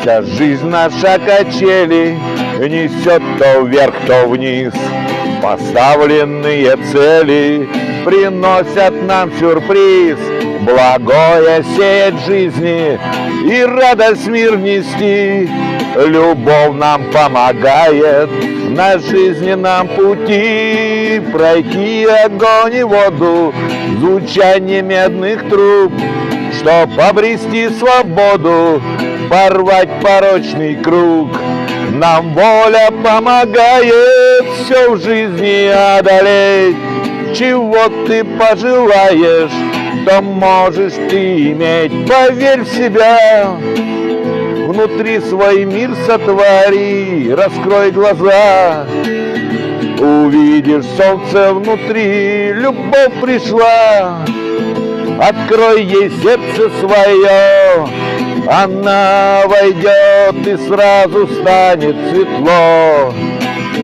Вся жизнь наша качели несет то вверх, то вниз. Поставленные цели приносят нам сюрприз. Благое сеять жизни и радость мир нести. Любовь нам помогает на жизненном пути пройти огонь и воду, звучание медных труб, чтоб обрести свободу, порвать порочный круг. Нам воля помогает все в жизни одолеть. Чего ты пожелаешь, то можешь ты иметь. Поверь в себя, внутри свой мир сотвори, раскрой глаза. Увидишь солнце внутри, любовь пришла. Открой ей сердце свое, она войдет и сразу станет светло.